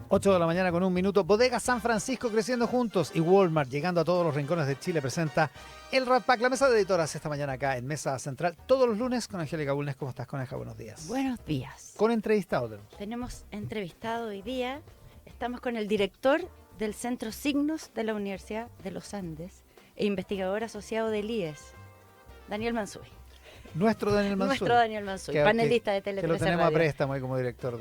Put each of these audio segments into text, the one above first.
8 de la mañana con un minuto. Bodega San Francisco creciendo juntos y Walmart llegando a todos los rincones de Chile presenta el Rat Pack, la mesa de editoras esta mañana acá en Mesa Central, todos los lunes con Angélica Bulnes. ¿Cómo estás, Coneja? Buenos días. Buenos días. Con entrevistado. Tenemos entrevistado hoy día, estamos con el director del Centro Signos de la Universidad de los Andes e investigador asociado del IES, Daniel Mansuy. Nuestro Daniel Mansuy. Nuestro Daniel Mansuy, panelista de Tele 13 Que lo tenemos Radio. a préstamo ahí como director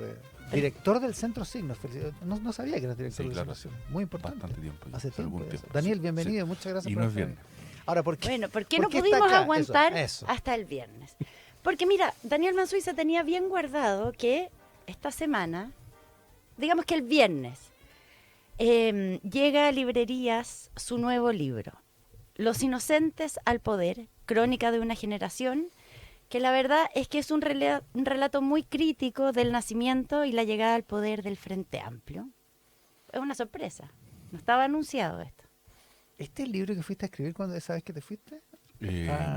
del Centro Signos. No sabía que eras director del claro, Centro Signos. Muy importante. Bastante tiempo. Hace tiempo. Algún tiempo. Daniel, bienvenido. Muchas gracias y por no es estar bien. Ahora, ¿por qué? Bueno, ¿por qué ¿Por no qué está pudimos acá? aguantar Eso. hasta el viernes? Porque mira, Daniel Mansuy se tenía bien guardado que esta semana, digamos que el viernes, llega a librerías su nuevo libro, Los Inocentes al Poder, Crónica de una Generación, que la verdad es que es un relato muy crítico del nacimiento y la llegada al poder del Frente Amplio. Es una sorpresa, no estaba anunciado esto. ¿Este es el libro que fuiste a escribir cuando esa vez que te fuiste?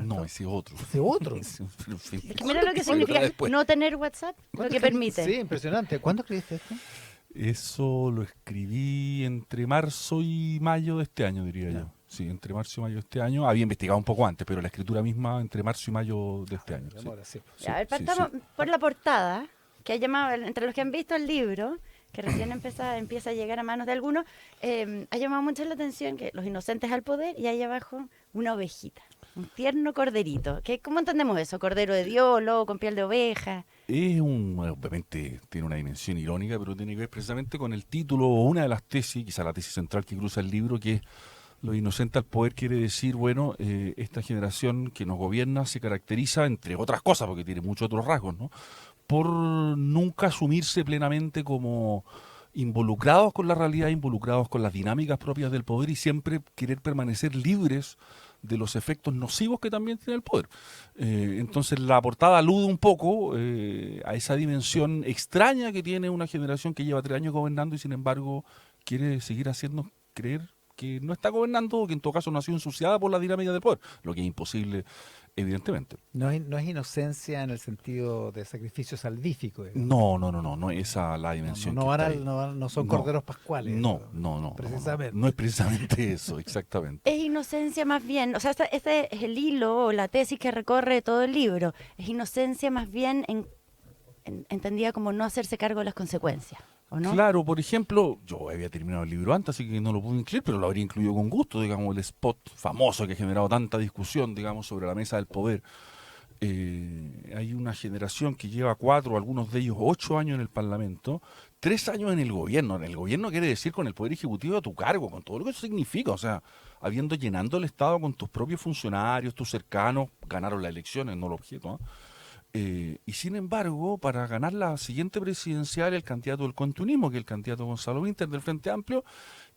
No, ese otro. ¿Ese otro? Es que mira lo que significa no tener WhatsApp, lo que permite. Sí, impresionante. ¿Cuándo escribiste esto? Eso lo escribí entre marzo y mayo de este año, diría Ya. yo. Sí, entre marzo y mayo de este año. Había investigado un poco antes, pero la escritura misma entre marzo y mayo de este año. Sí. Demora, sí. Ya, a ver, partamos por la portada, que ha llamado, entre los que han visto el libro, que recién empieza a llegar a manos de algunos, ha llamado mucho la atención que Los Inocentes al Poder y ahí abajo una ovejita, un tierno corderito. ¿Cómo entendemos eso? ¿Cordero de Dios, lobo con piel de oveja? Obviamente tiene una dimensión irónica, pero tiene que ver precisamente con el título o una de las tesis, quizá la tesis central que cruza el libro, que es Lo inocente al poder. Quiere decir, bueno, esta generación que nos gobierna se caracteriza, entre otras cosas, porque tiene muchos otros rasgos, ¿no?, por nunca asumirse plenamente como involucrados con la realidad, involucrados con las dinámicas propias del poder y siempre querer permanecer libres de los efectos nocivos que también tiene el poder. Entonces la portada alude un poco a esa dimensión extraña que tiene una generación que lleva 3 años gobernando y sin embargo quiere seguir haciéndonos creer que no está gobernando o que en todo caso no ha sido ensuciada por la dinámica del poder, lo que es imposible, evidentemente. No es inocencia en el sentido de sacrificio salvífico. Digamos. No es esa la dimensión. No son corderos pascuales. No. Precisamente. No es precisamente eso, exactamente. Es inocencia más bien, o sea, este es el hilo o la tesis que recorre todo el libro. Es inocencia más bien entendida como no hacerse cargo de las consecuencias, ¿o no? Claro, por ejemplo, yo había terminado el libro antes, así que no lo pude incluir, pero lo habría incluido con gusto, digamos, el spot famoso que ha generado tanta discusión, digamos, sobre la mesa del poder. Hay una generación que lleva 4, algunos de ellos 8 años en el Parlamento, 3 años en el gobierno. En el gobierno quiere decir con el poder ejecutivo a tu cargo, con todo lo que eso significa, o sea, llenando el Estado con tus propios funcionarios, tus cercanos, ganaron las elecciones, no lo objeto, ¿no? Y sin embargo, para ganar la siguiente presidencial, el candidato del continuismo, que es el candidato Gonzalo Winter del Frente Amplio,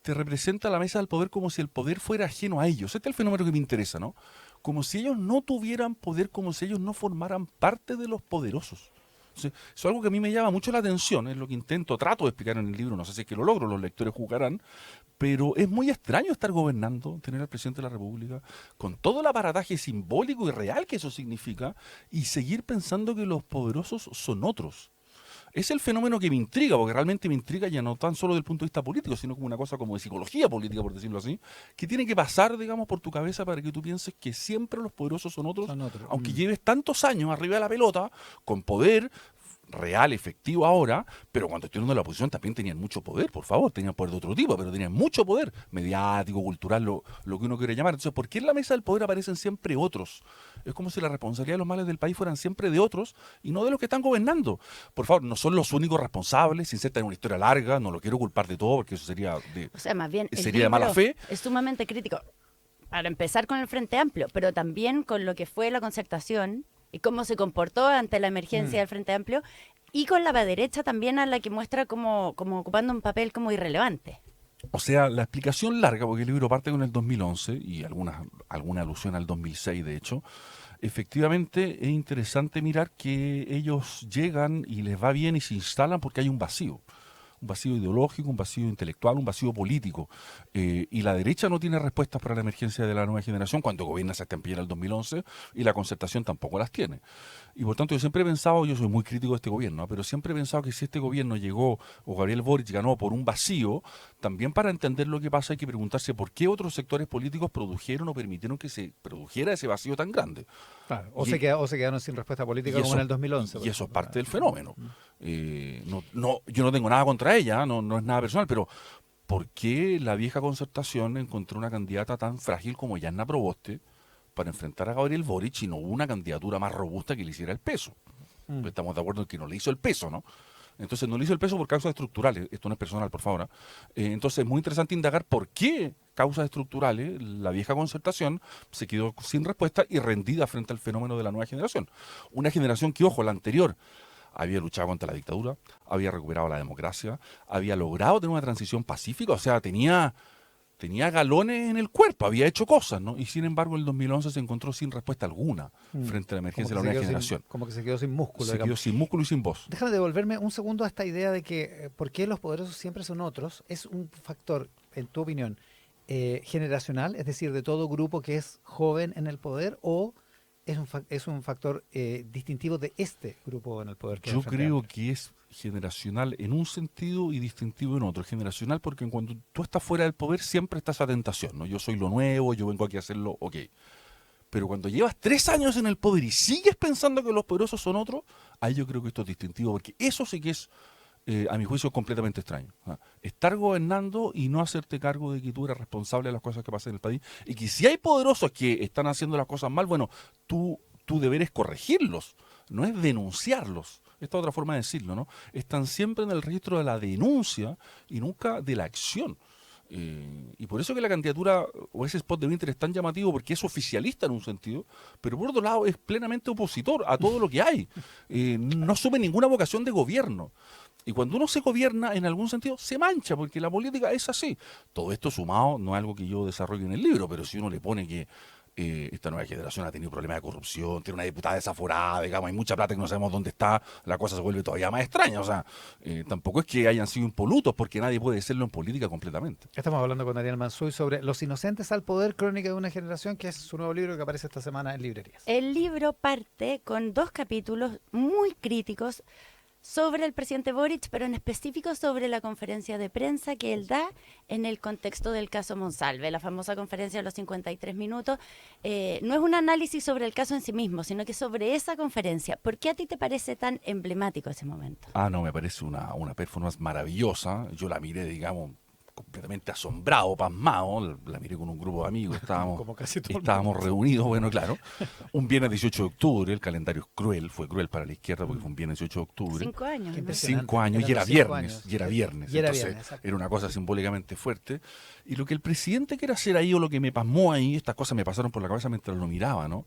te representa la mesa del poder como si el poder fuera ajeno a ellos. Este es el fenómeno que me interesa, ¿no? Como si ellos no tuvieran poder, como si ellos no formaran parte de los poderosos. Eso es algo que a mí me llama mucho la atención, es lo que trato de explicar en el libro, no sé si es que lo logro, los lectores juzgarán, pero es muy extraño estar gobernando, tener al presidente de la República, con todo el aparataje simbólico y real que eso significa, y seguir pensando que los poderosos son otros. Es el fenómeno que me intriga, porque realmente me intriga ya no tan solo desde el punto de vista político, sino como una cosa como de psicología política, por decirlo así, que tiene que pasar, digamos, por tu cabeza para que tú pienses que siempre los poderosos son otros. Aunque lleves tantos años arriba de la pelota, con poder real, efectivo ahora, pero cuando estuvieron en la oposición también tenían mucho poder, por favor, tenían poder de otro tipo, pero tenían mucho poder, mediático, cultural, lo que uno quiere llamar. Entonces, ¿por qué en la mesa del poder aparecen siempre otros? Es como si la responsabilidad de los males del país fueran siempre de otros y no de los que están gobernando. Por favor, no son los únicos responsables, sin ser tener una historia larga, no lo quiero culpar de todo, porque eso sería O sea, más bien, sería de mala fe. Es sumamente crítico, para empezar con el Frente Amplio, pero también con lo que fue la concertación y cómo se comportó ante la emergencia del Frente Amplio, y con la derecha también, a la que muestra como ocupando un papel como irrelevante. O sea, la explicación larga, porque el libro parte con el 2011 y alguna alusión al 2006, de hecho, efectivamente es interesante mirar que ellos llegan y les va bien y se instalan porque hay un un vacío ideológico, un vacío intelectual, un vacío político. Y la derecha no tiene respuestas para la emergencia de la nueva generación cuando gobierna Sebastián Piñera en el 2011 y la Concertación tampoco las tiene. Y por tanto yo siempre he pensado, yo soy muy crítico de este gobierno, ¿no? Pero siempre he pensado que si este gobierno llegó, o Gabriel Boric ganó por un vacío, también para entender lo que pasa hay que preguntarse por qué otros sectores políticos produjeron o permitieron que se produjera ese vacío tan grande. Claro, o se quedaron sin respuesta política como en el 2011. Y eso es parte del fenómeno. Yo no tengo nada contra ella, no es nada personal, pero ¿por qué la vieja Concertación encontró una candidata tan frágil como Yanna Proboste para enfrentar a Gabriel Boric y no hubo una candidatura más robusta que le hiciera el peso? Estamos de acuerdo en que no le hizo el peso, ¿no? Entonces no le hizo el peso por causas estructurales. Esto no es personal, por favor. Entonces es muy interesante indagar por qué causas estructurales la vieja Concertación se quedó sin respuesta y rendida frente al fenómeno de la nueva generación. Una generación que, ojo, la anterior había luchado contra la dictadura, había recuperado la democracia, había logrado tener una transición pacífica, o sea, tenía galones en el cuerpo, había hecho cosas, ¿no? Y sin embargo, en el 2011 se encontró sin respuesta alguna frente a la emergencia de la nueva generación. Como que se quedó sin músculo. Se quedó sin músculo y sin voz. Déjame devolverme un segundo a esta idea de que por qué los poderosos siempre son otros. Es un factor, en tu opinión, generacional, es decir, de todo grupo que es joven en el poder, o es un factor distintivo de este grupo en el poder. Yo creo que es generacional en un sentido y distintivo en otro. Generacional porque cuando tú estás fuera del poder siempre está esa tentación, ¿no? Yo soy lo nuevo, yo vengo aquí a hacerlo, ok. Pero cuando llevas 3 años en el poder y sigues pensando que los poderosos son otros, ahí yo creo que esto es distintivo, porque eso sí que es, a mi juicio, completamente extraño. Estar gobernando y no hacerte cargo de que tú eres responsable de las cosas que pasan en el país, y que si hay poderosos que están haciendo las cosas mal, bueno, tu deber es corregirlos, no es denunciarlos. Esta es otra forma de decirlo, ¿no? Están siempre en el registro de la denuncia y nunca de la acción. Y por eso que la candidatura o ese spot de Winter es tan llamativo, porque es oficialista en un sentido, pero por otro lado es plenamente opositor a todo lo que hay. No asume ninguna vocación de gobierno. Y cuando uno se gobierna, en algún sentido, se mancha, porque la política es así. Todo esto sumado no es algo que yo desarrollo en el libro, pero si uno le pone que esta nueva generación ha tenido problemas de corrupción, tiene una diputada desaforada, digamos, hay mucha plata que no sabemos dónde está, la cosa se vuelve todavía más extraña. O sea, tampoco es que hayan sido impolutos, porque nadie puede serlo en política completamente. Estamos hablando con Ariel Mansuy sobre Los inocentes al poder, crónica de una generación, que es su nuevo libro que aparece esta semana en librerías. El libro parte con 2 capítulos muy críticos sobre el presidente Boric, pero en específico sobre la conferencia de prensa que él da en el contexto del caso Monsalve, la famosa conferencia de los 53 minutos. No es un análisis sobre el caso en sí mismo, sino que sobre esa conferencia. ¿Por qué a ti te parece tan emblemático ese momento? No, me parece una performance maravillosa. Yo la miré, digamos, completamente asombrado, pasmado, la miré con un grupo de amigos, estábamos reunidos, bueno, claro, un viernes 18 de octubre, el calendario es cruel, fue cruel para la izquierda porque fue un viernes 18 de octubre. 5 años. ¿No? 5 años, y era viernes, entonces era una cosa simbólicamente fuerte. Y lo que el presidente quiere hacer ahí, o lo que me pasmó ahí, estas cosas me pasaron por la cabeza mientras lo miraba, ¿no?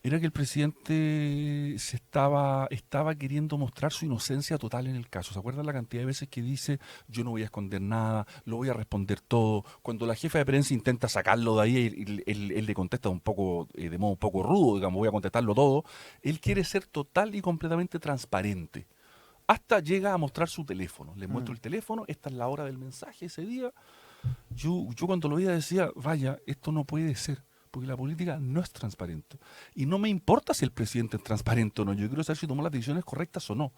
Era que el presidente estaba queriendo mostrar su inocencia total en el caso. ¿Se acuerdan la cantidad de veces que dice, yo no voy a esconder nada, lo voy a responder todo? Cuando la jefa de prensa intenta sacarlo de ahí, él le contesta un poco, de modo un poco rudo, digamos, voy a contestarlo todo. Él quiere ser total y completamente transparente. Hasta llega a mostrar su teléfono. Le muestro el teléfono, esta es la hora del mensaje ese día. Yo cuando lo veía decía, vaya, esto no puede ser. Porque la política no es transparente. Y no me importa si el presidente es transparente o no. Yo quiero saber si tomó las decisiones correctas o no.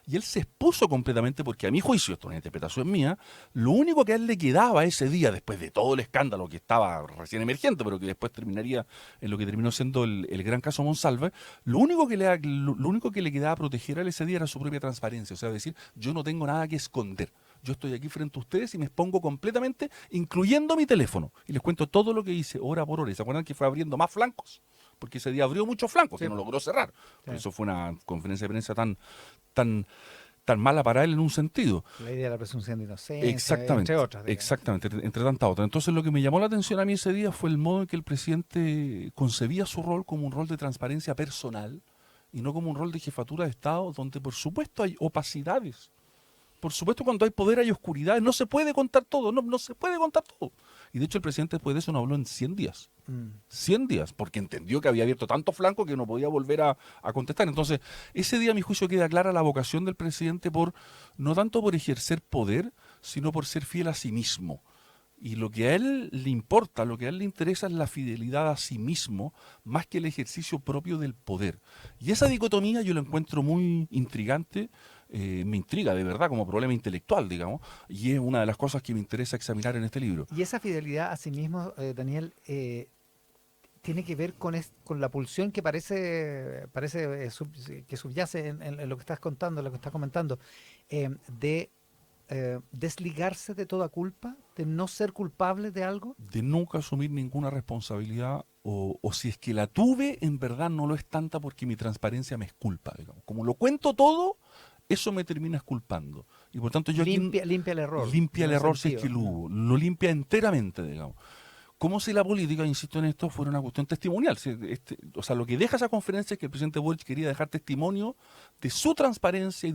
Y él se expuso completamente porque, a mi juicio, esto es una interpretación mía, lo único que a él le quedaba ese día, después de todo el escándalo que estaba recién emergente, pero que después terminaría en lo que terminó siendo el gran caso Monsalve, lo único que le quedaba a proteger a él ese día era su propia transparencia. O sea, decir, yo no tengo nada que esconder. Yo estoy aquí frente a ustedes y me expongo completamente, incluyendo mi teléfono. Y les cuento todo lo que hice, hora por hora. ¿Y se acuerdan que fue abriendo más flancos? Porque ese día abrió muchos flancos, que no logró cerrar. Por eso fue una conferencia de prensa tan mala para él en un sentido. La idea de la presunción de inocencia, exactamente, entre otras. Exactamente, entre tantas otras. Entonces lo que me llamó la atención a mí ese día fue el modo en que el presidente concebía su rol como un rol de transparencia personal y no como un rol de jefatura de Estado, donde por supuesto hay opacidades. Por supuesto, cuando hay poder hay oscuridad, no se puede contar todo, no se puede contar todo. Y de hecho el presidente después de eso no habló en 100 días. 100 días, porque entendió que había abierto tanto flanco que no podía volver a contestar. Entonces, ese día a mi juicio queda clara la vocación del presidente no tanto por ejercer poder, sino por ser fiel a sí mismo. Y lo que a él le importa, lo que a él le interesa es la fidelidad a sí mismo, más que el ejercicio propio del poder. Y esa dicotomía yo la encuentro muy intrigante, me intriga de verdad como problema intelectual, digamos, y es una de las cosas que me interesa examinar en este libro. Y esa fidelidad a sí mismo, Daniel, tiene que ver con la pulsión que parece que subyace en lo que estás contando, lo que estás comentando, de desligarse de toda culpa, de no ser culpable de algo. De nunca asumir ninguna responsabilidad, o si es que la tuve, en verdad no lo es tanta porque mi transparencia me exculpa, digamos. Como lo cuento todo, eso me termina exculpando. Y por tanto yo limpia el error. Limpia el error si es sentido, que lo hubo. Lo limpia enteramente, digamos. Como si la política, insisto en esto, fuera una cuestión testimonial. O sea, lo que deja esa conferencia es que el presidente Boric quería dejar testimonio de su transparencia y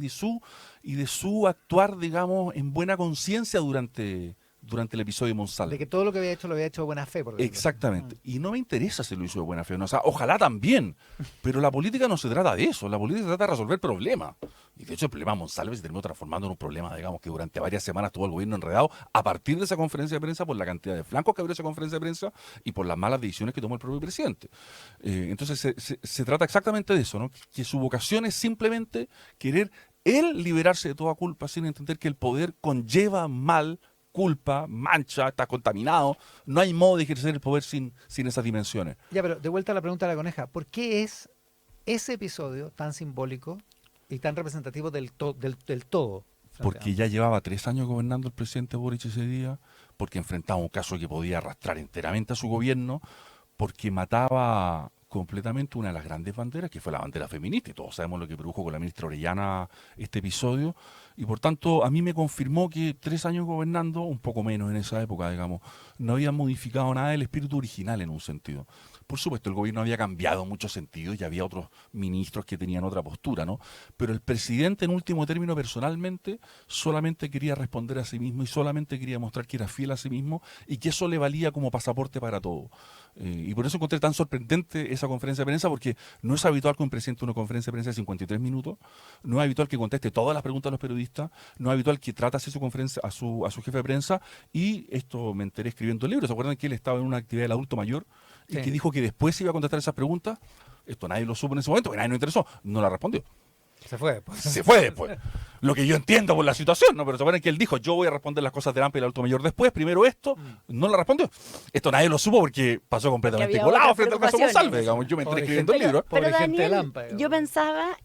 de su actuar, digamos, en buena conciencia durante el episodio de Monsalve. De que todo lo que había hecho lo había hecho de buena fe, por decirlo. Exactamente. Y no me interesa si lo hizo de buena fe. ¿No? O sea, ojalá también. Pero la política no se trata de eso. La política se trata de resolver problemas. Y de hecho el problema de Monsalve se terminó transformando en un problema, digamos, que durante varias semanas tuvo el gobierno enredado a partir de esa conferencia de prensa por la cantidad de flancos que abrió esa conferencia de prensa y por las malas decisiones que tomó el propio presidente. Entonces se trata exactamente de eso, ¿no? Que su vocación es simplemente querer él liberarse de toda culpa sin entender que el poder conlleva mal, culpa, mancha, está contaminado. No hay modo de ejercer el poder sin esas dimensiones. Ya, pero de vuelta a la pregunta de la coneja. ¿Por qué es ese episodio tan simbólico y tan representativo del todo? Porque ya llevaba 3 años gobernando el presidente Boric ese día, porque enfrentaba un caso que podía arrastrar enteramente a su gobierno, porque mataba completamente una de las grandes banderas, que fue la bandera feminista, y todos sabemos lo que produjo con la ministra Orellana este episodio, y por tanto a mí me confirmó que 3 años gobernando, un poco menos en esa época, digamos, no había modificado nada del espíritu original en un sentido. Por supuesto, el gobierno había cambiado en muchos sentidos y había otros ministros que tenían otra postura, ¿no? Pero el presidente, en último término, personalmente, solamente quería responder a sí mismo y solamente quería mostrar que era fiel a sí mismo y que eso le valía como pasaporte para todo. Y por eso encontré tan sorprendente esa conferencia de prensa, porque no es habitual que un presidente una conferencia de prensa de 53 minutos, no es habitual que conteste todas las preguntas de los periodistas, no es habitual que trate así su conferencia a su jefe de prensa, y esto me enteré escribiendo el libro. ¿Se acuerdan que él estaba en una actividad del adulto mayor y que dijo que después iba a contestar esas preguntas? Esto nadie lo supo en ese momento, porque nadie nos interesó, no la respondió. Se fue después. Se fue después. Lo que yo entiendo por la situación, ¿no? Pero se acuerdan que él dijo, yo voy a responder las cosas del AMPA y del adulto mayor después, primero esto, no la respondió. Esto nadie lo supo porque pasó completamente colado frente al caso Monsalve, digamos. Yo me entré escribiendo el libro. Pero Pobre gente del Daniel, AMPA, yo pensaba,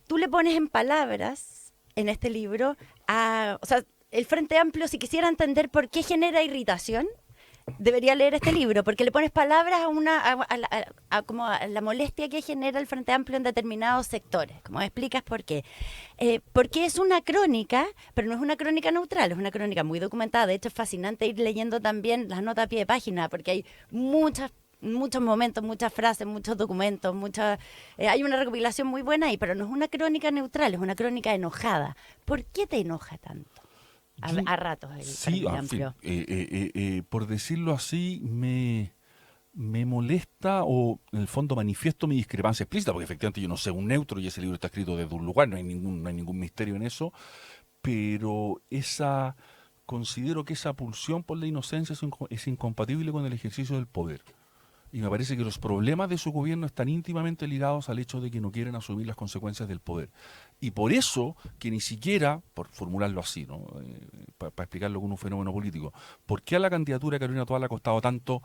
tú le pones en palabras en este libro, o sea, el Frente Amplio, si quisiera entender por qué genera irritación, debería leer este libro, porque le pones palabras como a la molestia que genera el Frente Amplio en determinados sectores. Como explicas por qué. Porque es una crónica, pero no es una crónica neutral, es una crónica muy documentada. De hecho, es fascinante ir leyendo también las notas a pie de página, porque hay muchos momentos, muchas frases, muchos documentos, hay una recopilación muy buena ahí, pero no es una crónica neutral, es una crónica enojada. ¿Por qué te enoja tanto? A ratos el sí, Frente Amplio. Por decirlo así, me molesta, o en el fondo manifiesto mi discrepancia explícita, porque efectivamente yo no soy un neutro y ese libro está escrito desde un lugar, no hay ningún misterio en eso, pero considero que esa pulsión por la inocencia es incompatible con el ejercicio del poder. Y me parece que los problemas de su gobierno están íntimamente ligados al hecho de que no quieren asumir las consecuencias del poder. Y por eso que ni siquiera, por formularlo así, ¿no? Para explicarlo con un fenómeno político, ¿por qué a la candidatura de Carolina Toá le ha costado tanto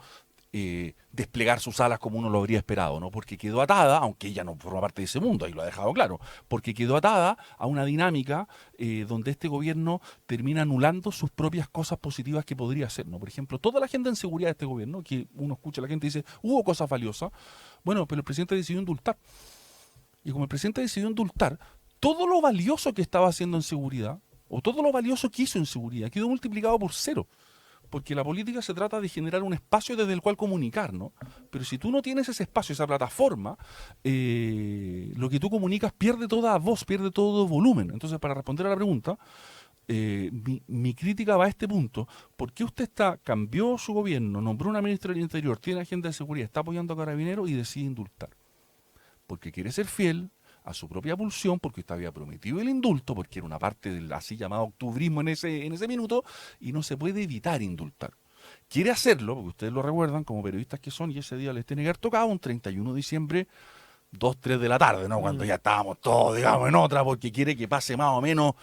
desplegar sus alas como uno lo habría esperado? ¿No? Porque quedó atada, aunque ella no forma parte de ese mundo, ahí lo ha dejado claro, porque quedó atada a una dinámica donde este gobierno termina anulando sus propias cosas positivas que podría hacer, ¿no? Por ejemplo, toda la agenda en seguridad de este gobierno, que uno escucha a la gente y dice, hubo cosas valiosas, bueno, pero el presidente decidió indultar. Y como el presidente decidió indultar, todo lo valioso que estaba haciendo en seguridad, o todo lo valioso que hizo en seguridad, quedó multiplicado por 0. Porque la política se trata de generar un espacio desde el cual comunicar, ¿no? Pero si tú no tienes ese espacio, esa plataforma, lo que tú comunicas pierde toda voz, pierde todo volumen. Entonces, para responder a la pregunta, mi crítica va a este punto. ¿Por qué usted cambió su gobierno, nombró una ministra del Interior, tiene agenda de seguridad, está apoyando a Carabineros y decide indultar? Porque quiere ser fiel a su propia pulsión, porque usted había prometido el indulto, porque era una parte del así llamado octubrismo en ese minuto, y no se puede evitar indultar. Quiere hacerlo, porque ustedes lo recuerdan como periodistas que son, y ese día les tiene que haber tocado un 31 de diciembre, 2, 3 de la tarde, ¿no? Cuando ya estábamos todos, digamos, en otra, porque quiere que pase más o menos,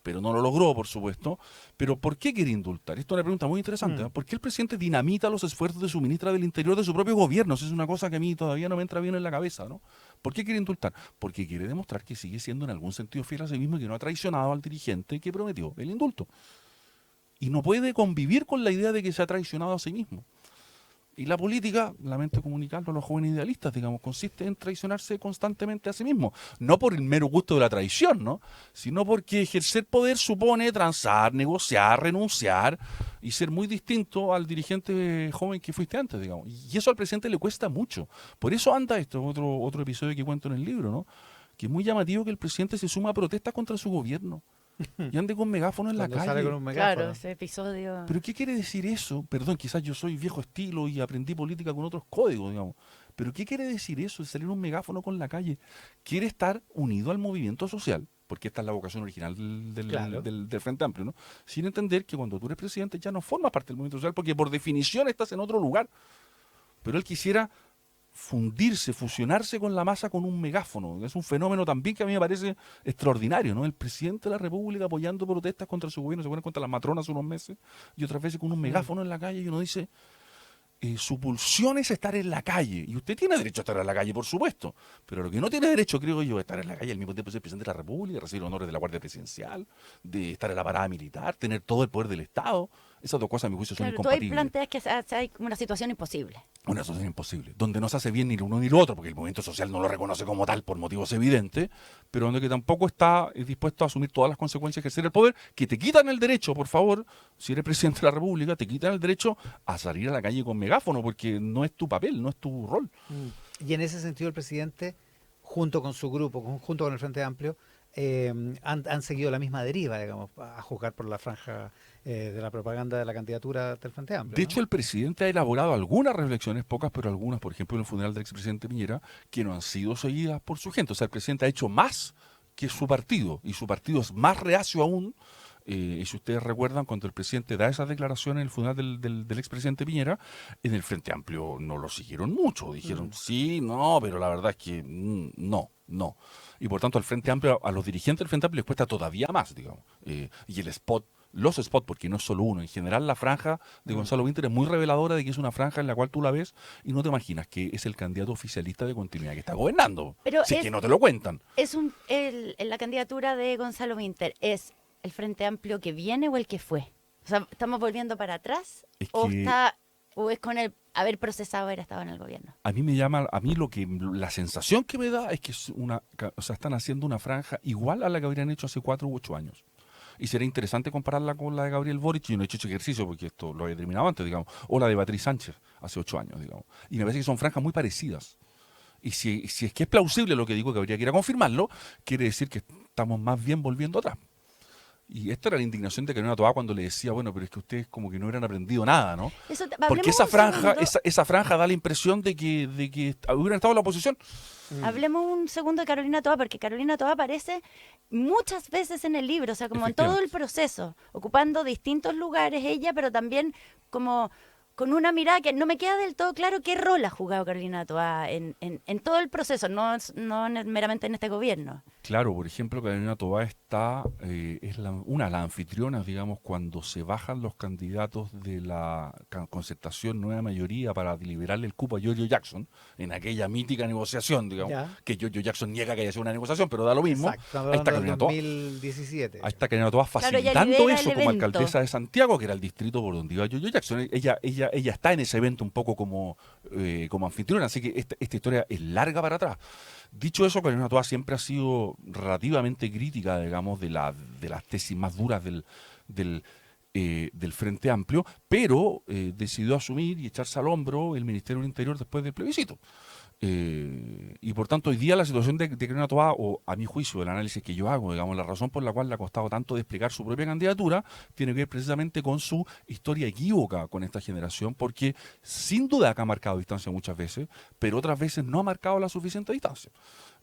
pero no lo logró, por supuesto. Pero ¿por qué quiere indultar? Esto es una pregunta muy interesante, ¿no? ¿Por qué el presidente dinamita los esfuerzos de su ministra del Interior de su propio gobierno? Eso es una cosa que a mí todavía no me entra bien en la cabeza, ¿no? ¿Por qué quiere indultar? Porque quiere demostrar que sigue siendo en algún sentido fiel a sí mismo y que no ha traicionado al dirigente que prometió el indulto. Y no puede convivir con la idea de que se ha traicionado a sí mismo. Y la política, lamento comunicarlo a los jóvenes idealistas, digamos, consiste en traicionarse constantemente a sí mismo. No por el mero gusto de la traición, ¿no? Sino porque ejercer poder supone transar, negociar, renunciar y ser muy distinto al dirigente joven que fuiste antes, digamos. Y eso al presidente le cuesta mucho. Por eso anda esto, otro episodio que cuento en el libro, ¿no? Que es muy llamativo que el presidente se suma a protestas contra su gobierno. Y ande con megáfono en la calle. Sale con un megáfono. Claro, ese episodio. ¿Pero qué quiere decir eso? Perdón, quizás yo soy viejo estilo y aprendí política con otros códigos, digamos. ¿Pero qué quiere decir eso de salir un megáfono con la calle? Quiere estar unido al movimiento social, porque esta es la vocación original del Frente Amplio, ¿no? Sin entender que cuando tú eres presidente ya no formas parte del movimiento social, porque por definición estás en otro lugar. Pero él quisiera fusionarse con la masa con un megáfono. Es un fenómeno también que a mí me parece extraordinario, ¿no? El presidente de la República apoyando protestas contra su gobierno, se ponen contra las matronas unos meses, y otras veces con un megáfono en la calle, y uno dice, su pulsión es estar en la calle, y usted tiene derecho a estar en la calle, por supuesto, pero lo que no tiene derecho, creo yo, es estar en la calle al mismo tiempo de ser presidente de la República, recibir honores de la Guardia Presidencial, de estar en la parada militar, tener todo el poder del Estado. Esas dos cosas, a mi juicio, son Claro, tú ahí incompatibles. planteas que hay como una situación imposible. Una situación imposible, donde no se hace bien ni lo uno ni lo otro, porque el movimiento social no lo reconoce como tal por motivos evidentes, pero donde que tampoco está dispuesto a asumir todas las consecuencias que ejercer el poder, que te quitan el derecho, por favor, si eres presidente de la República, te quitan el derecho a salir a la calle con megáfono, porque no es tu papel, no es tu rol. Y en ese sentido el presidente, junto con su grupo, junto con el Frente Amplio, han seguido la misma deriva, digamos, a juzgar por la franja de la propaganda de la candidatura del Frente Amplio. De ¿no? hecho, el presidente ha elaborado algunas reflexiones, pocas, pero algunas, por ejemplo, en el funeral del expresidente Piñera, que no han sido seguidas por su gente. O sea, el presidente ha hecho más que su partido, y su partido es más reacio aún. Y si ustedes recuerdan, cuando el presidente da esas declaraciones en el funeral del expresidente Piñera, en el Frente Amplio no lo siguieron mucho. Dijeron, sí, no, pero la verdad es que no. Y por tanto, al Frente Amplio, a los dirigentes del Frente Amplio les cuesta todavía más, digamos. Y el spot, los spots, porque no es solo uno. En general, la franja de Gonzalo Winter es muy reveladora de que es una franja en la cual tú la ves y no te imaginas que es el candidato oficialista de continuidad que está gobernando. Pero Si es que no te lo cuentan. En la candidatura de Gonzalo Winter, ¿es el Frente Amplio que viene o el que fue? O sea, ¿estamos volviendo para atrás? Es ¿O que- es con el haber procesado haber estado en el gobierno? A mí la sensación que me da es que están haciendo una franja igual a la que habrían hecho hace 4 u 8 años. Y sería interesante compararla con la de Gabriel Boric. Yo no he hecho ese ejercicio porque esto lo había terminado antes, digamos. O la de Beatriz Sánchez hace 8 años, digamos. Y me parece que son franjas muy parecidas. Y si es que es plausible lo que digo, que habría que ir a confirmarlo, quiere decir que estamos más bien volviendo atrás. Y esta era la indignación de Carolina Toá cuando le decía, bueno, pero es que ustedes como que no hubieran aprendido nada, ¿no? Porque esa franja da la impresión de que hubieran estado en la oposición. Hablemos un segundo de Carolina Toá, porque Carolina Toá aparece muchas veces en el libro, o sea, como en todo el proceso, ocupando distintos lugares ella, pero también como con una mirada que no me queda del todo claro qué rol ha jugado Carolina Toá en todo el proceso, no meramente en este gobierno. Claro, por ejemplo, Carolina Toá es una de las anfitrionas, digamos, cuando se bajan los candidatos de la concertación Nueva Mayoría para liberarle el cupo a Giorgio Jackson, en aquella mítica negociación, digamos, que Giorgio Jackson niega que haya sido una negociación, pero da lo mismo. Exacto, ahí está Carolina Toá. 2017. Ahí está Carolina Toá facilitando eso como alcaldesa de Santiago, que era el distrito por donde iba Giorgio Jackson. Ella está en ese evento un poco como anfitriona, así que esta historia es larga para atrás. Dicho eso, Carolina Toá siempre ha sido relativamente crítica, digamos, de las tesis más duras del Frente Amplio, pero decidió asumir y echarse al hombro el Ministerio del Interior después del plebiscito. Y por tanto, hoy día la situación de Keren Toa, o a mi juicio, el análisis que yo hago, digamos, la razón por la cual le ha costado tanto desplegar su propia candidatura, tiene que ver precisamente con su historia equívoca con esta generación, porque sin duda que ha marcado distancia muchas veces, pero otras veces no ha marcado la suficiente distancia.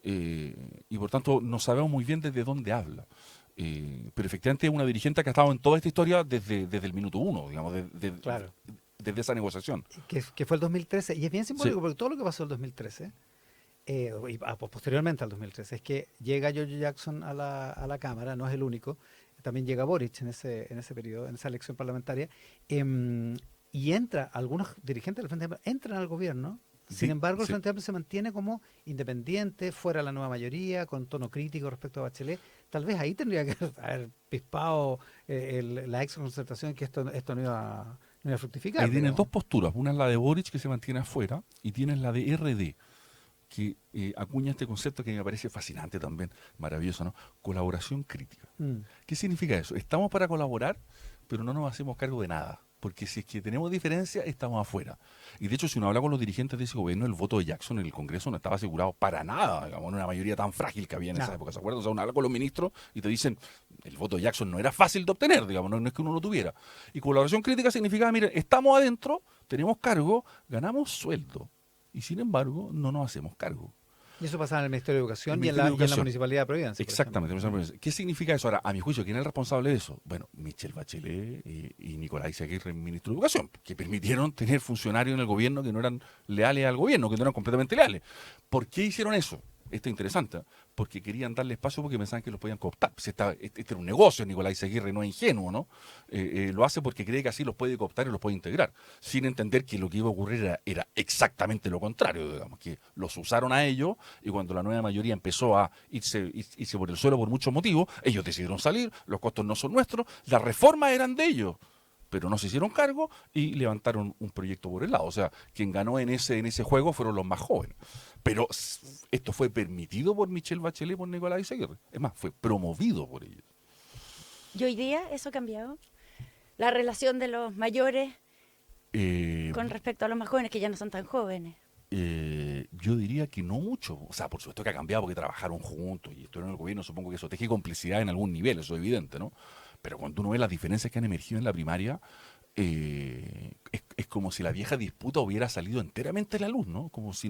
Y por tanto, no sabemos muy bien desde dónde habla. Pero efectivamente es una dirigente que ha estado en toda esta historia desde el minuto uno, digamos, Claro. desde esa negociación. Que fue el 2013, y es bien simbólico Sí. porque todo lo que pasó el 2013, posteriormente al 2013, es que llega George Jackson a la Cámara, no es el único, también llega Boric en ese periodo, en esa elección parlamentaria, em, y algunos dirigentes del Frente Amplio entran al gobierno. Sin embargo, el Sí. Frente Amplio se mantiene como independiente, fuera de la nueva mayoría, con tono crítico respecto a Bachelet. Tal vez ahí tendría que haber pispado la ex concertación que esto no iba a fructificar. Ahí tienes Digamos. dos posturas. Una es la de Boric, que se mantiene afuera, y tienes la de RD, que acuña este concepto que me parece fascinante también, maravilloso, ¿no? Colaboración crítica. Mm. ¿Qué significa eso? Estamos para colaborar, pero no nos hacemos cargo de nada. Porque si es que tenemos diferencias, estamos afuera. Y de hecho, si uno habla con los dirigentes de ese gobierno, el voto de Jackson en el Congreso no estaba asegurado para nada, digamos, en una mayoría tan frágil que había en esa No. época. ¿Se acuerdan? O sea, uno habla con los ministros y te dicen, el voto de Jackson no era fácil de obtener, digamos, no es que uno lo tuviera. Y colaboración crítica significaba, miren, estamos adentro, tenemos cargo, ganamos sueldo. Y sin embargo, no nos hacemos cargo. Y eso pasaba en el Ministerio de Educación El y en Ministerio de y en la Educación. Municipalidad de Providencia. por Exactamente. ejemplo. ¿Qué significa eso? Ahora, a mi juicio, ¿quién es el responsable de eso? Bueno, Michelle Bachelet y Nicolás Aguirre, ministro de Educación, que permitieron tener funcionarios en el gobierno que no eran leales al gobierno, que no eran completamente leales. ¿Por qué hicieron eso? Esto es interesante, porque querían darle espacio porque pensaban que los podían cooptar. Si este era un negocio, Nicolás Aguirre no es ingenuo, ¿no? Lo hace porque cree que así los puede cooptar y los puede integrar, sin entender que lo que iba a ocurrir era exactamente lo contrario, digamos, que los usaron a ellos y cuando la nueva mayoría empezó a irse por el suelo por muchos motivos, ellos decidieron salir, los costos no son nuestros, las reformas eran de ellos, pero no se hicieron cargo y levantaron un proyecto por el lado. O sea, quien ganó en ese juego fueron los más jóvenes. Pero esto fue permitido por Michelle Bachelet y por Nicolás Aguirre. Es más, fue promovido por ellos. ¿Y hoy día eso ha cambiado? La relación de los mayores Eh, con respecto a los más jóvenes, que ya no son tan jóvenes. yo diría que no mucho. O sea, por supuesto que ha cambiado porque trabajaron juntos y estuvieron en el gobierno. Supongo que eso teje complicidad en algún nivel, eso es evidente, ¿no? Pero cuando uno ve las diferencias que han emergido en la primaria, es como si la vieja disputa hubiera salido enteramente a la luz, ¿no? Como si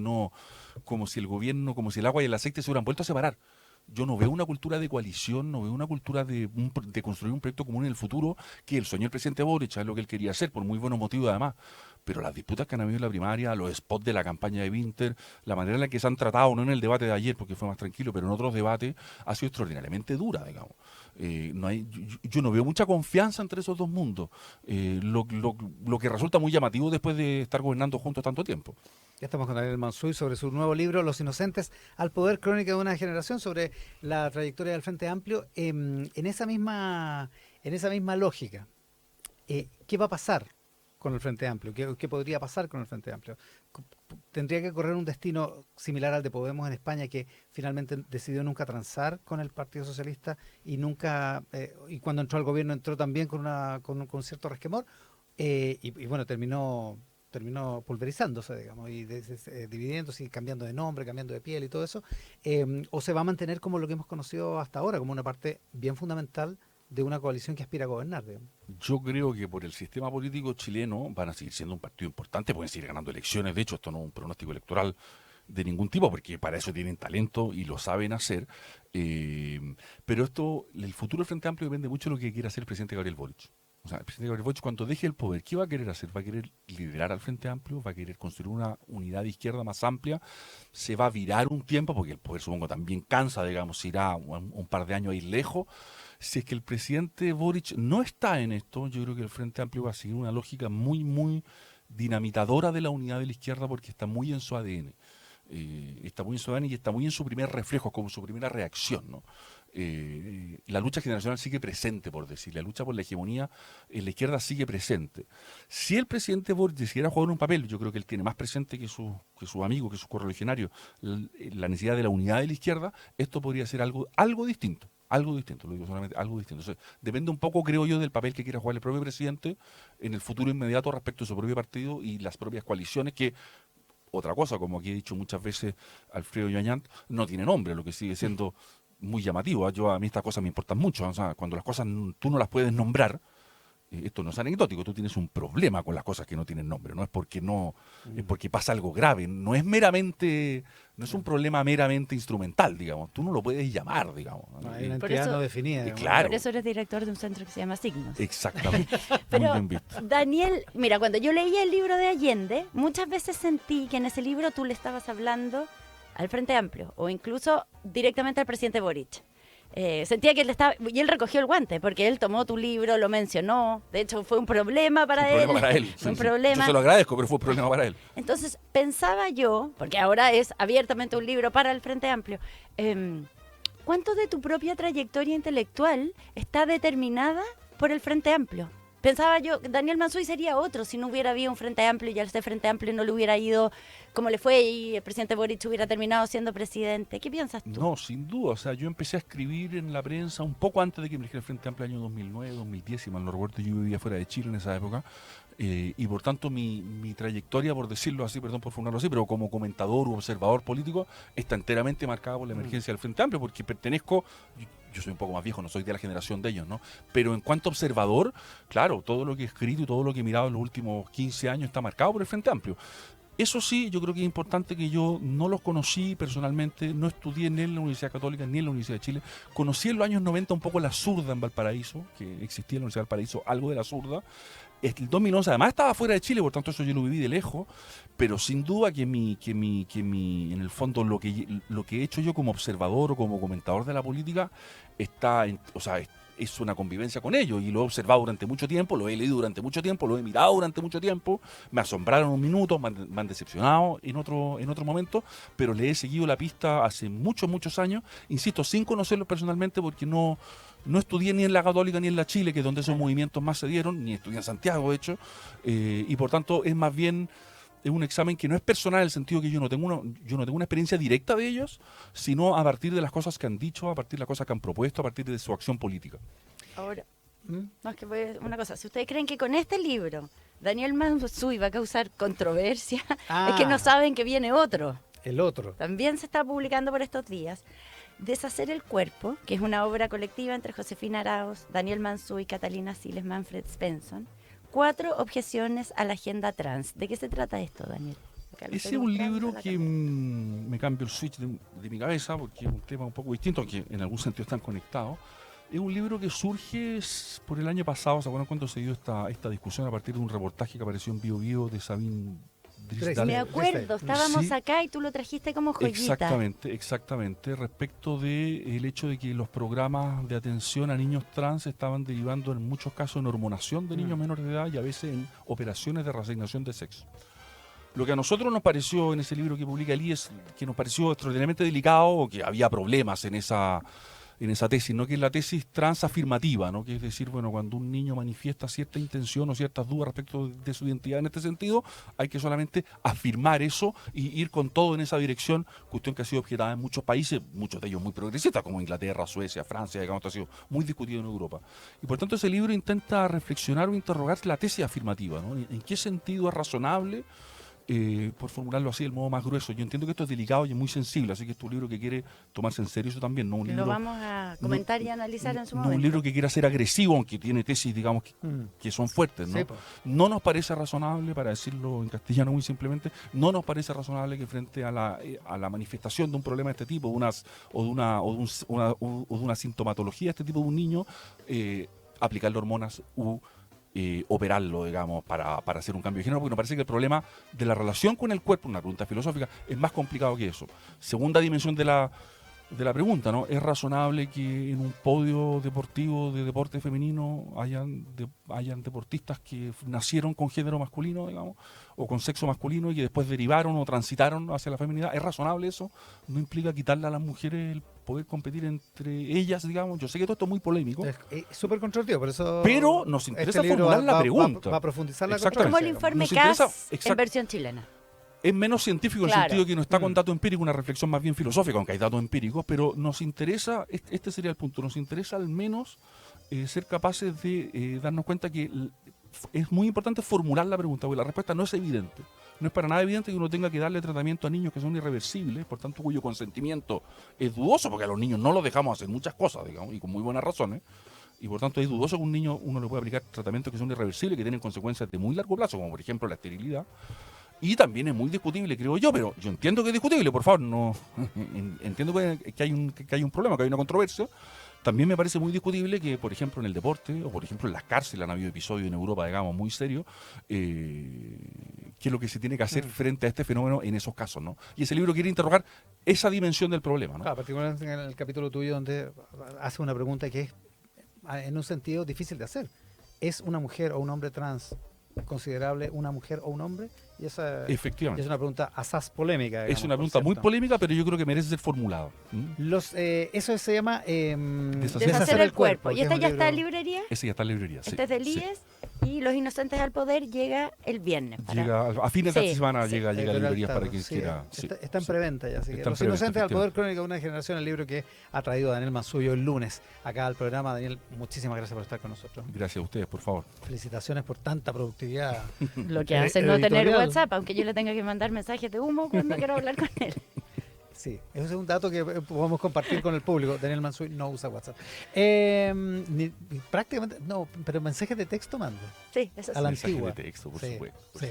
el gobierno, como si el agua y el aceite se hubieran vuelto a separar. Yo no veo una cultura de coalición, no veo una cultura de construir un proyecto común en el futuro, que el sueño del presidente Boric es lo que él quería hacer, por muy buenos motivos además. Pero las disputas que han habido en la primaria, los spots de la campaña de Winter, la manera en la que se han tratado, no en el debate de ayer, porque fue más tranquilo, pero en otros debates, ha sido extraordinariamente dura, digamos. Yo no veo mucha confianza entre esos dos mundos, lo que resulta muy llamativo después de estar gobernando juntos tanto tiempo. Ya estamos con Daniel Mansuy sobre su nuevo libro, Los Inocentes al Poder, crónica de una generación, sobre la trayectoria del Frente Amplio. En esa misma lógica, ¿qué va a pasar con el Frente Amplio? ¿Qué podría pasar con el Frente Amplio? ¿Tendría que correr un destino similar al de Podemos en España, que finalmente decidió nunca transar con el Partido Socialista y cuando entró al gobierno entró también con cierto resquemor? Y bueno, terminó pulverizándose, digamos, y dividiéndose y cambiando de nombre, cambiando de piel y todo eso, o se va a mantener como lo que hemos conocido hasta ahora, como una parte bien fundamental de una coalición que aspira a gobernar, digamos. Yo creo que por el sistema político chileno van a seguir siendo un partido importante, pueden seguir ganando elecciones, de hecho esto no es un pronóstico electoral de ningún tipo, porque para eso tienen talento y lo saben hacer, pero el futuro del Frente Amplio depende mucho de lo que quiera hacer el presidente Gabriel Boric. O sea, el presidente Gabriel Boric, cuando deje el poder, ¿qué va a querer hacer? ¿Va a querer liderar al Frente Amplio? ¿Va a querer construir una unidad de izquierda más amplia? ¿Se va a virar un tiempo? Porque el poder, supongo, también cansa, digamos, irá un par de años ahí lejos. Si es que el presidente Boric no está en esto, yo creo que el Frente Amplio va a seguir una lógica muy, muy dinamitadora de la unidad de la izquierda, porque está muy en su ADN. Está muy en su ADN y está muy en su primer reflejo, como su primera reacción, ¿no? La lucha generacional sigue presente, por decir, la lucha por la hegemonía en la izquierda sigue presente. Si el presidente Boric decidiera jugar un papel, yo creo que él tiene más presente que sus amigos, que sus correligionarios, la necesidad de la unidad de la izquierda, esto podría ser algo distinto. Algo distinto, lo digo solamente, algo distinto. O sea, depende un poco, creo yo, del papel que quiera jugar el propio presidente en el futuro inmediato respecto a su propio partido y las propias coaliciones que otra cosa, como aquí he dicho muchas veces Alfredo Yañant, no tiene nombre, lo que sigue siendo muy llamativo. A mí estas cosas me importan mucho. O sea, cuando las cosas tú no las puedes nombrar, esto no es anecdótico, tú tienes un problema con las cosas que no tienen nombre, no es porque no, es porque pasa algo grave, no es meramente, no es un problema meramente instrumental, digamos, tú no lo puedes llamar, digamos. No, hay una Por entidad eso- no definida. digamos. claro. Por eso eres director de un centro que se llama Signos. Exactamente. Muy Pero, bien visto. Daniel, mira, cuando yo leía el libro de Allende, muchas veces sentí que en ese libro tú le estabas hablando al Frente Amplio o incluso directamente al presidente Boric. Sentía que él estaba, y él recogió el guante, porque él tomó tu libro, lo mencionó, de hecho fue un problema para Un él. problema para él. Fue un Sí. problema. Yo se lo agradezco, pero fue un problema para él. Entonces pensaba yo, porque ahora es abiertamente un libro para el Frente Amplio, ¿cuánto de tu propia trayectoria intelectual está determinada por el Frente Amplio? Pensaba yo, Daniel Mansuy sería otro si no hubiera habido un Frente Amplio y a ese Frente Amplio no le hubiera ido como le fue y el presidente Boric hubiera terminado siendo presidente. ¿Qué piensas tú? No, sin duda. O sea, yo empecé a escribir en la prensa un poco antes de que me eligiera el Frente Amplio, año 2009, 2010, si mal no recuerdo. Yo vivía fuera de Chile en esa época. Y por tanto mi trayectoria, por decirlo así, perdón por formularlo así, pero como comentador u observador político, está enteramente marcada por la emergencia del Frente Amplio, porque pertenezco, yo soy un poco más viejo, no soy de la generación de ellos, ¿no? Pero en cuanto a observador, claro, todo lo que he escrito y todo lo que he mirado en los últimos 15 años está marcado por el Frente Amplio. Eso sí, yo creo que es importante que yo no los conocí personalmente, no estudié ni en la Universidad Católica ni en la Universidad de Chile. Conocí en los años 90 un poco la zurda en Valparaíso, que existía en la Universidad de Valparaíso algo de la zurda. El 2011 además estaba fuera de Chile, por tanto eso yo lo viví de lejos, pero sin duda que en el fondo lo que he hecho yo como observador o como comentador de la política es una convivencia con ellos y lo he observado durante mucho tiempo, lo he leído durante mucho tiempo, lo he mirado durante mucho tiempo, me asombraron un minuto, me han decepcionado en otro momento, pero le he seguido la pista hace muchos años, insisto, sin conocerlos personalmente porque no estudié ni en la Católica ni en la Chile, que es donde esos movimientos más se dieron, ni estudié en Santiago, de hecho, y por tanto es más bien es un examen que no es personal en el sentido que yo no tengo una experiencia directa de ellos, sino a partir de las cosas que han dicho, a partir de las cosas que han propuesto, a partir de su acción política. Ahora, no, es que una cosa, si ustedes creen que con este libro Daniel Mansuy va a causar controversia, es que no saben que viene otro. El otro. También se está publicando por estos días. Deshacer el cuerpo, que es una obra colectiva entre Josefina Arauz, Daniel Mansuy, Catalina Siles, Manfred Svensson. 4 objeciones a la agenda trans. ¿De qué se trata esto, Daniel? Ese es un libro que me cambia el switch de mi cabeza, porque es un tema un poco distinto, que en algún sentido están conectados. Es un libro que surge por el año pasado, ¿se acuerdan cuando se dio esta discusión a partir de un reportaje que apareció en Bio Bio de Sabine Drisdale? Me acuerdo, estábamos Sí. acá y tú lo trajiste como joyita. Exactamente, respecto del hecho de que los programas de atención a niños trans estaban derivando en muchos casos en hormonación de niños menores de edad y a veces en operaciones de reasignación de sexo. Lo que a nosotros nos pareció en ese libro que publica el IES, que nos pareció extraordinariamente delicado, o que había problemas en esa tesis, ¿no? Que es la tesis transafirmativa, ¿no? Que es decir, bueno, cuando un niño manifiesta cierta intención o ciertas dudas respecto de su identidad en este sentido, hay que solamente afirmar eso y ir con todo en esa dirección, cuestión que ha sido objetada en muchos países, muchos de ellos muy progresistas, como Inglaterra, Suecia, Francia, digamos, ha sido muy discutido en Europa. Y por tanto ese libro intenta reflexionar o interrogar la tesis afirmativa, ¿no? ¿En qué sentido es razonable? Por formularlo así, del modo más grueso. Yo entiendo que esto es delicado y es muy sensible, así que es un libro que quiere tomarse en serio eso también, no un libro... Lo vamos a comentar y analizar en su momento. No un libro que quiera ser agresivo, aunque tiene tesis, digamos, que son fuertes, ¿no? Sí, pues. No nos parece razonable, para decirlo en castellano muy simplemente, no nos parece razonable que frente a la manifestación de un problema de este tipo, o de una sintomatología de este tipo de un niño, aplicarle hormonas operarlo, digamos, para hacer un cambio de género, porque nos parece que el problema de la relación con el cuerpo, una pregunta filosófica, es más complicado que eso. Segunda dimensión de la pregunta, ¿no? ¿Es razonable que en un podio deportivo de deporte femenino hayan deportistas que nacieron con género masculino, digamos, o con sexo masculino y que después derivaron o transitaron hacia la feminidad? ¿Es razonable eso? ¿No implica quitarle a las mujeres el poder competir entre ellas, digamos? Yo sé que todo esto es muy polémico. Es súper controvertido, por eso... Pero nos interesa libro formular la pregunta. Va a profundizar la Exactamente. Como el controversia. informe Nos interesa- CAS en exacto. versión chilena. Es menos científico en el Claro. sentido que no está con datos empíricos, una reflexión más bien filosófica, aunque hay datos empíricos, pero nos interesa, este sería el punto, nos interesa al menos ser capaces de darnos cuenta que es muy importante formular la pregunta, porque la respuesta no es evidente. No es para nada evidente que uno tenga que darle tratamiento a niños que son irreversibles, por tanto cuyo consentimiento es dudoso, porque a los niños no los dejamos hacer muchas cosas, digamos, y con muy buenas razones. Y por tanto es dudoso que un niño uno le pueda aplicar tratamientos que son irreversibles, que tienen consecuencias de muy largo plazo, como por ejemplo la esterilidad. Y también es muy discutible, creo yo, pero yo entiendo que es discutible, por favor, no entiendo que hay un problema, que hay una controversia. También me parece muy discutible que, por ejemplo, en el deporte o, por ejemplo, en las cárceles han habido episodios en Europa, digamos, muy serios, qué es lo que se tiene que hacer frente a este fenómeno en esos casos, ¿no? Y ese libro quiere interrogar esa dimensión del problema, ¿no? Claro, particularmente en el capítulo tuyo donde hace una pregunta que es, en un sentido, difícil de hacer. ¿Es una mujer o un hombre trans considerable una mujer o un hombre? Y esa Efectivamente. es una pregunta asaz polémica. Digamos, Es una pregunta muy polémica, pero yo creo que merece ser formulada. Eso se llama Deshacer el cuerpo. ¿Y que es esta un ya está en libro- librería? Ese ya está en librería, sí. Este es del Sí. IES y Los Inocentes al Poder llega el viernes. Llega a fines de Sí, esta semana sí. llega a pero librerías está- para quien sí, quiera. Sí, está en sí. preventa ya. Así que Está en Los preventa, Inocentes al Poder, efectivamente. crónica de una generación, el libro que ha traído Daniel Mansuyo el lunes acá al programa. Daniel, muchísimas gracias por estar con nosotros. Gracias a ustedes, por favor. Felicitaciones por tanta productividad. Lo que hace no tener editorial. WhatsApp, aunque yo le tenga que mandar mensajes de humo cuando quiero hablar con él. Sí, ese es un dato que podemos compartir con el público. Daniel Mansuy no usa WhatsApp. Prácticamente, no, pero mensajes de texto manda. Sí, eso A la sí. Mensaje antigua. de texto, por Sí, supuesto. sí,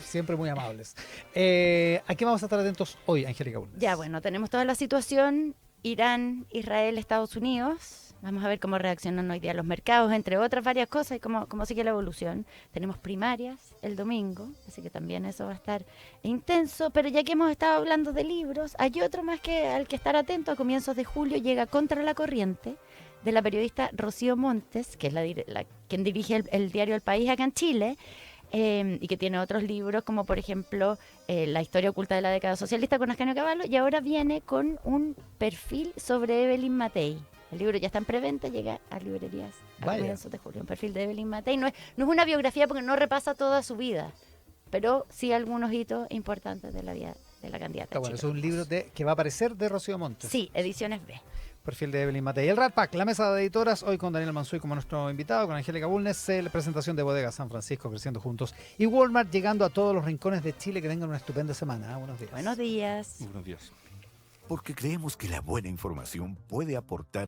siempre muy amables. ¿A qué vamos a estar atentos hoy, Angélica Bulnes? Ya, bueno, tenemos toda la situación Irán, Israel, Estados Unidos. Vamos a ver cómo reaccionan hoy día los mercados, entre otras varias cosas, y cómo sigue la evolución. Tenemos primarias el domingo, así que también eso va a estar intenso. Pero ya que hemos estado hablando de libros, hay otro más que al que estar atento. A comienzos de julio llega Contra la Corriente, de la periodista Rocío Montes, que es quien dirige el diario El País acá en Chile. Y que tiene otros libros, como por ejemplo La historia oculta de la década socialista con Ascanio Cavallo, y ahora viene con un perfil sobre Evelyn Matei. El libro ya está en preventa, llega a librerías a Vaya. comienzos de julio. Un perfil de Evelyn Matei. No es una biografía porque no repasa toda su vida, pero sí algunos hitos importantes de la vida de la candidata. Está bueno, es chilena. un libro que va a aparecer de Rocío Montes. Sí, Ediciones B. Perfil de Evelyn Matei. El Rat Pack, la mesa de editoras, hoy con Daniel Mansuy como nuestro invitado, con Angélica Bulnes, la presentación de Bodega San Francisco, Creciendo Juntos, y Walmart llegando a todos los rincones de Chile. Que tengan una estupenda semana. Buenos días. Buenos días. Buenos días. Porque creemos que la buena información puede aportar